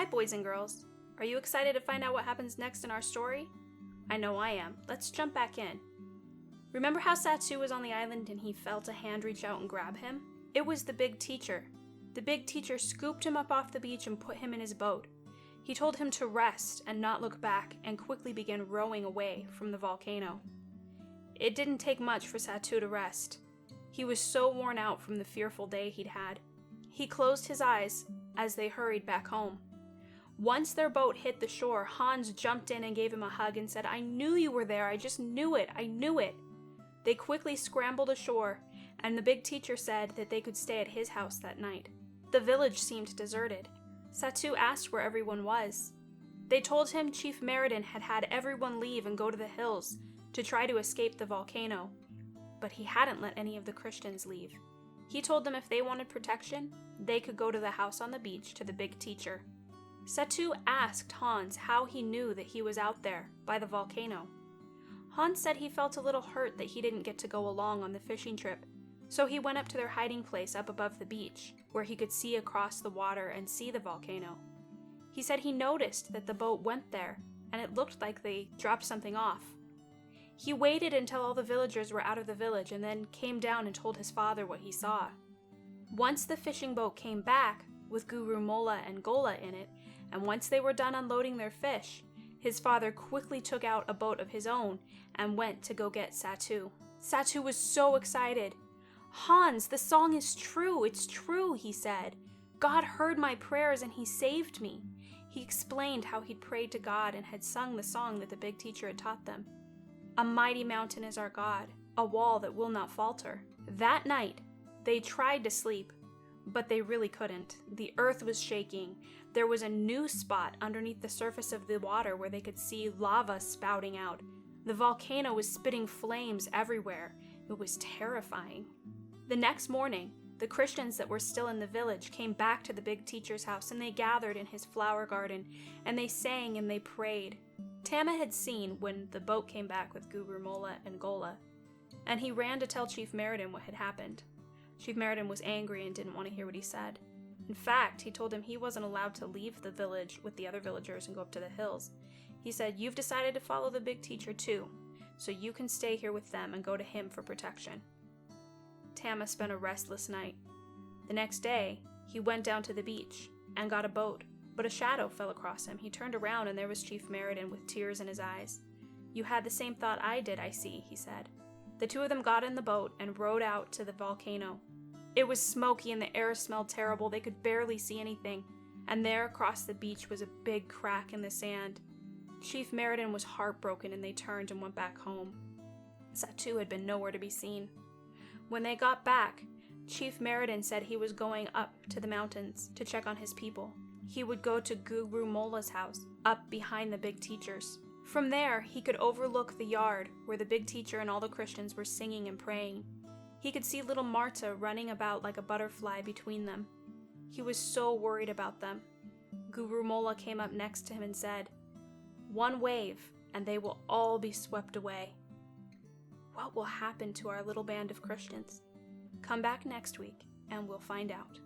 Hi, boys and girls. Are you excited to find out what happens next in our story? I know I am. Let's jump back in. Remember how Satoo was on the island and he felt a hand reach out and grab him? It was the big teacher. The big teacher scooped him up off the beach and put him in his boat. He told him to rest and not look back and quickly began rowing away from the volcano. It didn't take much for Satoo to rest. He was so worn out from the fearful day he'd had. He closed his eyes as they hurried back home. Once their boat hit the shore, Hans jumped in and gave him a hug and said, "I knew you were there. I just knew it. I knew it." They quickly scrambled ashore, and the big teacher said that they could stay at his house that night. The village seemed deserted. Satoo asked where everyone was. They told him Chief Meriden had had everyone leave and go to the hills to try to escape the volcano, but he hadn't let any of the Christians leave. He told them if they wanted protection, they could go to the house on the beach to the big teacher. Satoo asked Hans how he knew that he was out there by the volcano. Hans said he felt a little hurt that he didn't get to go along on the fishing trip, so he went up to their hiding place up above the beach, where he could see across the water and see the volcano. He said he noticed that the boat went there, and it looked like they dropped something off. He waited until all the villagers were out of the village and then came down and told his father what he saw. Once the fishing boat came back, with Guru Mola and Gola in it, and once they were done unloading their fish, his father quickly took out a boat of his own and went to go get Satoo. Satoo was so excited. "Hans, the song is true, it's true," he said. "God heard my prayers and he saved me." He explained how he'd prayed to God and had sung the song that the big teacher had taught them. "A mighty mountain is our God, a wall that will not falter." That night, they tried to sleep, but they really couldn't. The earth was shaking. There was a new spot underneath the surface of the water where they could see lava spouting out. The volcano was spitting flames everywhere. It was terrifying. The next morning, the Christians that were still in the village came back to the big teacher's house and they gathered in his flower garden and they sang and they prayed. Tama had seen when the boat came back with Guru Mola and Gola, and he ran to tell Chief Meriden what had happened. Chief Meriden was angry and didn't want to hear what he said. In fact, he told him he wasn't allowed to leave the village with the other villagers and go up to the hills. He said, "You've decided to follow the big teacher too, so you can stay here with them and go to him for protection." Tama spent a restless night. The next day, he went down to the beach and got a boat, but a shadow fell across him. He turned around and there was Chief Meriden with tears in his eyes. "You had the same thought I did, I see," he said. The two of them got in the boat and rowed out to the volcano. It was smoky and the air smelled terrible. They could barely see anything, and there across the beach was a big crack in the sand. Chief Meriden was heartbroken and they turned and went back home. Satoo had been nowhere to be seen. When they got back, Chief Meriden said he was going up to the mountains to check on his people. He would go to Guru Mola's house, up behind the big teachers. From there, he could overlook the yard where the big teacher and all the Christians were singing and praying. He could see little Marta running about like a butterfly between them. He was so worried about them. Guru Mola came up next to him and said, "One wave, and they will all be swept away." What will happen to our little band of Christians? Come back next week, and we'll find out.